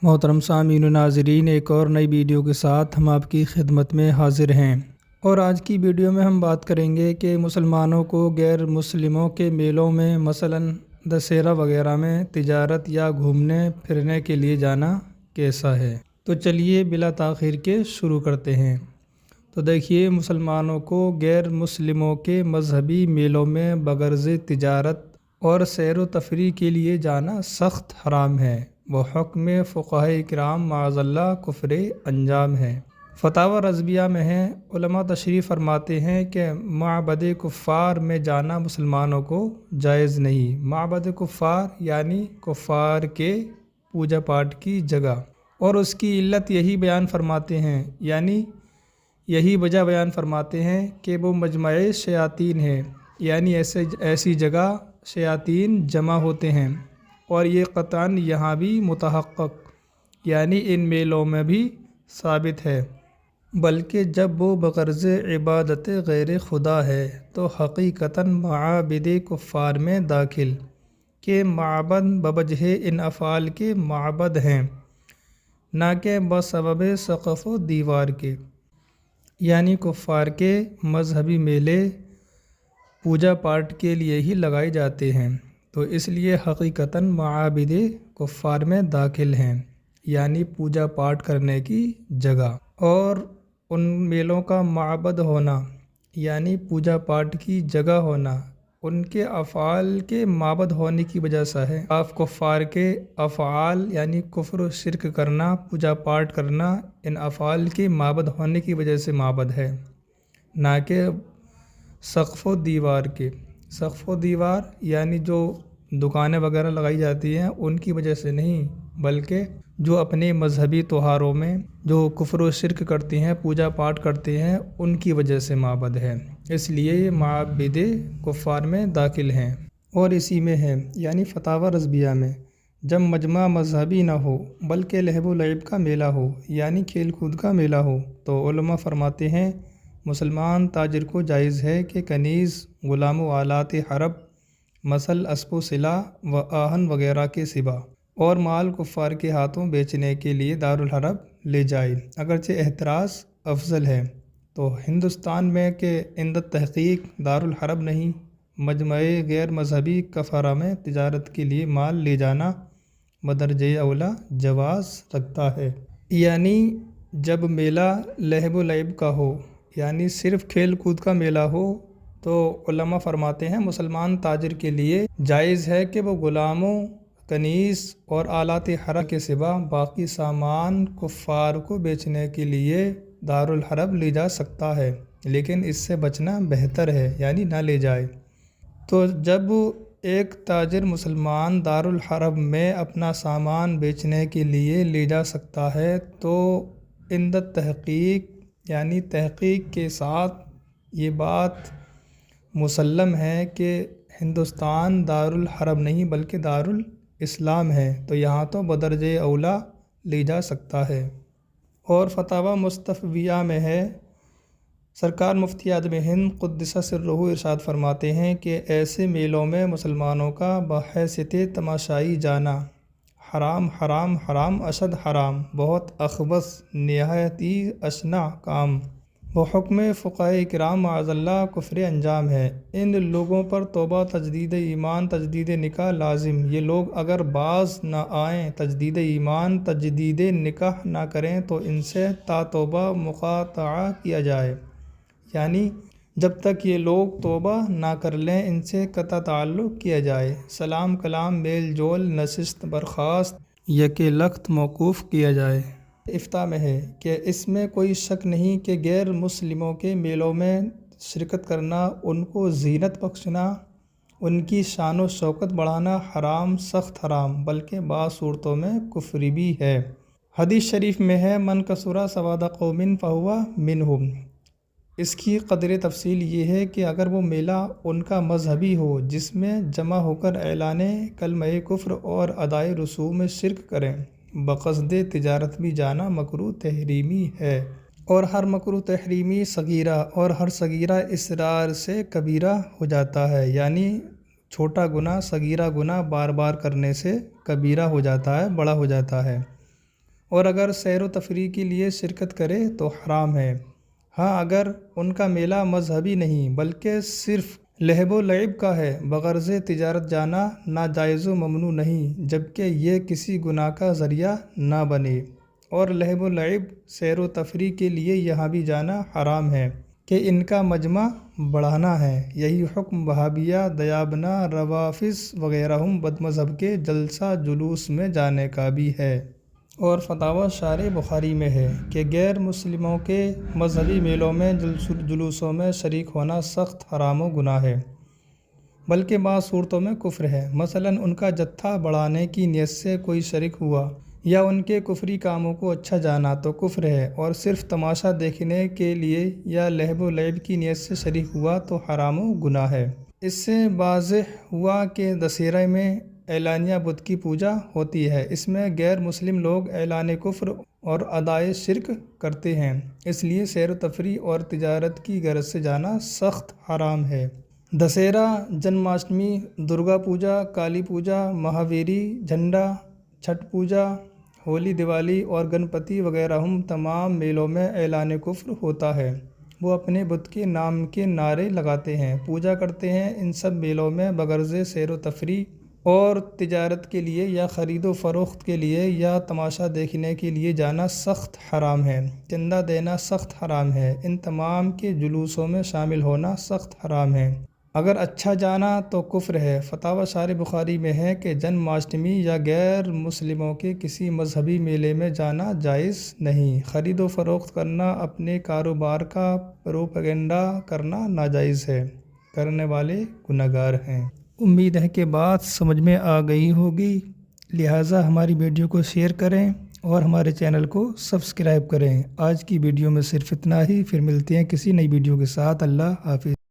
محترم سامعین و ناظرین، ایک اور نئی ویڈیو کے ساتھ ہم آپ کی خدمت میں حاضر ہیں، اور آج کی ویڈیو میں ہم بات کریں گے کہ مسلمانوں کو غیر مسلموں کے میلوں میں مثلاً دسہرہ وغیرہ میں تجارت یا گھومنے پھرنے کے لیے جانا کیسا ہے۔ تو چلیے بلا تاخیر کے شروع کرتے ہیں۔ تو دیکھیے، مسلمانوں کو غیر مسلموں کے مذہبی میلوں میں بغرض تجارت اور سیر و تفریح کے لیے جانا سخت حرام ہے۔ وہ حکم فقہائے کرام معاذ اللہ کفر انجام ہے۔ فتاوی رضویہ میں ہے، علماء تشریح فرماتے ہیں کہ معبد کفار میں جانا مسلمانوں کو جائز نہیں۔ معبد کفار یعنی کفار کے پوجا پاٹ کی جگہ، اور اس کی علت یہی بیان فرماتے ہیں، یعنی یہی وجہ بیان فرماتے ہیں کہ وہ مجمع شیاطین ہے، یعنی ایسی جگہ شیاطین جمع ہوتے ہیں، اور یہ قطعاً یہاں بھی متحقق یعنی ان میلوں میں بھی ثابت ہے۔ بلکہ جب وہ بغرض عبادت غیر خدا ہے تو حقیقتاً معابد کفار میں داخل کہ معبد بوجہ ان افعال کے معبد ہیں، نہ کہ بسبب سقف و دیوار کے، یعنی کفار کے مذہبی میلے پوجا پاٹ کے لیے ہی لگائے جاتے ہیں، تو اس لیے حقیقتاً معابد کفار میں داخل ہیں، یعنی پوجا پاٹ کرنے کی جگہ۔ اور ان میلوں کا معبد ہونا یعنی پوجا پاٹ کی جگہ ہونا ان کے افعال کے معبد ہونے کی وجہ سے ہے۔ کفار کے افعال یعنی کفر و شرک کرنا، پوجا پاٹ کرنا، ان افعال کے معبد ہونے کی وجہ سے معبد ہے، نہ کہ سقف و دیوار کے۔ سقف و دیوار یعنی جو دکانیں وغیرہ لگائی جاتی ہیں ان کی وجہ سے نہیں، بلکہ جو اپنے مذہبی تہواروں میں جو کفر و شرک کرتے ہیں، پوجا پاٹ کرتے ہیں، ان کی وجہ سے معبد ہے، اس لیے یہ معابد کفار میں داخل ہیں۔ اور اسی میں ہے، یعنی فتاوی رضویہ میں، جب مجمع مذہبی نہ ہو بلکہ لہو و لعب کا میلہ ہو، یعنی کھیل کود کا میلہ ہو، تو علماء فرماتے ہیں مسلمان تاجر کو جائز ہے کہ کنیز، غلام و آلات حرب مثل اسب و سلاح و آہن وغیرہ کے سوا اور مال کفار کے ہاتھوں بیچنے کے لیے دارالحرب لے جائے، اگرچہ احتراز افضل ہے۔ تو ہندوستان میں کہ عند تحقیق دارالحرب نہیں، مجمع غیر مذہبی کفارہ میں تجارت کے لیے مال لے جانا بدرجہ اولا جواز رکھتا ہے۔ یعنی جب میلہ لہو و لعب کا ہو، یعنی صرف کھیل کود کا میلہ ہو، تو علماء فرماتے ہیں مسلمان تاجر کے لیے جائز ہے کہ وہ غلاموں، کنیز اور آلات حرب کے سوا باقی سامان کفار کو بیچنے کے لیے دارالحرب لے جا سکتا ہے، لیکن اس سے بچنا بہتر ہے، یعنی نہ لے جائے۔ تو جب ایک تاجر مسلمان دارالحرب میں اپنا سامان بیچنے کے لیے لے جا سکتا ہے، تو عند تحقیق یعنی تحقیق کے ساتھ یہ بات مسلم ہے کہ ہندوستان دارالحرب نہیں بلکہ دارالاسلام ہے، تو یہاں تو بدرجہ اولا لے جا سکتا ہے۔ اور فتاوی مستفویہ میں ہے، سرکار مفتی اعظم ہند قدس سرہ ارشاد فرماتے ہیں کہ ایسے میلوں میں مسلمانوں کا بحیثیت تماشائی جانا حرام حرام حرام اشد حرام، بہت اخبث، نہایت ہی اشنع کام، وہ حکم فقہائے کرام معاذ اللہ کفر انجام ہے۔ ان لوگوں پر توبہ، تجدید ایمان، تجدید نکاح لازم۔ یہ لوگ اگر باز نہ آئیں، تجدید ایمان، تجدید نکاح نہ کریں تو ان سے تا توبہ مقاطعہ کیا جائے، یعنی جب تک یہ لوگ توبہ نہ کر لیں ان سے قطع تعلق کیا جائے، سلام کلام، میل جول، نشست برخاست، یک لخت موقوف کیا جائے۔ افتاء میں ہے کہ اس میں کوئی شک نہیں کہ غیر مسلموں کے میلوں میں شرکت کرنا، ان کو زینت بخشنا، ان کی شان و شوکت بڑھانا حرام، سخت حرام، بلکہ بعض صورتوں میں کفر بھی ہے۔ حدیث شریف میں ہے، من کثر سواد قوم فہو منہم۔ اس کی قدر تفصیل یہ ہے کہ اگر وہ میلہ ان کا مذہبی ہو جس میں جمع ہو کر اعلان کلمہ کفر اور ادائے رسوم میں شرک کریں، بقصد تجارت بھی جانا مکروہ تحریمی ہے، اور ہر مکروہ تحریمی صغیرہ اور ہر صغیرہ اصرار سے کبیرہ ہو جاتا ہے، یعنی چھوٹا گناہ صغیرہ گناہ بار بار کرنے سے کبیرہ ہو جاتا ہے، بڑا ہو جاتا ہے۔ اور اگر سیر و تفریح کے لیے شرکت کرے تو حرام ہے۔ ہاں، اگر ان کا میلہ مذہبی نہیں بلکہ صرف لہو و لعب کا ہے، بغرض تجارت جانا ناجائز و ممنوع نہیں، جبکہ یہ کسی گناہ کا ذریعہ نہ بنے۔ اور لہو و لعب، سیر و تفریح کے لیے یہاں بھی جانا حرام ہے کہ ان کا مجمع بڑھانا ہے۔ یہی حکم وہابیہ، دیابنہ، روافظ وغیرہ بد مذہب کے جلسہ جلوس میں جانے کا بھی ہے۔ اور فتاوی شارح بخاری میں ہے کہ غیر مسلموں کے مذہبی میلوں میں جلوسوں میں شریک ہونا سخت حرام و گناہ ہے، بلکہ بعض صورتوں میں کفر ہے۔ مثلاً ان کا جتھا بڑھانے کی نیت سے کوئی شریک ہوا یا ان کے کفری کاموں کو اچھا جانا تو کفر ہے، اور صرف تماشا دیکھنے کے لیے یا لہو و لعب کی نیت سے شریک ہوا تو حرام و گناہ ہے۔ اس سے واضح ہوا کہ دسہرے میں اعلانیہ بت کی پوجا ہوتی ہے، اس میں غیر مسلم لوگ اعلان کفر اور ادائے شرک کرتے ہیں، اس لیے سیر و تفریح اور تجارت کی غرض سے جانا سخت حرام ہے۔ دسہرہ، جنماشٹمی، درگا پوجا، کالی پوجا، مہاویری، جھنڈا، چھٹ پوجا، ہولی، دیوالی اور گنپتی وغیرہ تمام میلوں میں اعلان کفر ہوتا ہے۔ وہ اپنے بت کے نام کے نعرے لگاتے ہیں، پوجا کرتے ہیں۔ ان سب میلوں میں بغرض سیر و تفریح اور تجارت کے لیے یا خرید و فروخت کے لیے یا تماشا دیکھنے کے لیے جانا سخت حرام ہے۔ چندہ دینا سخت حرام ہے۔ ان تمام کے جلوسوں میں شامل ہونا سخت حرام ہے۔ اگر اچھا جانا تو کفر ہے۔ فتاوی شارح بخاری میں ہے کہ جنماشٹمی یا غیر مسلموں کے کسی مذہبی میلے میں جانا جائز نہیں۔ خرید و فروخت کرنا، اپنے کاروبار کا پروپیگنڈا کرنا ناجائز ہے، کرنے والے گنہگار ہیں۔ امید ہے کہ بات سمجھ میں آ گئی ہوگی، لہٰذا ہماری ویڈیو کو شیئر کریں اور ہمارے چینل کو سبسکرائب کریں۔ آج کی ویڈیو میں صرف اتنا ہی، پھر ملتے ہیں کسی نئی ویڈیو کے ساتھ۔ اللہ حافظ۔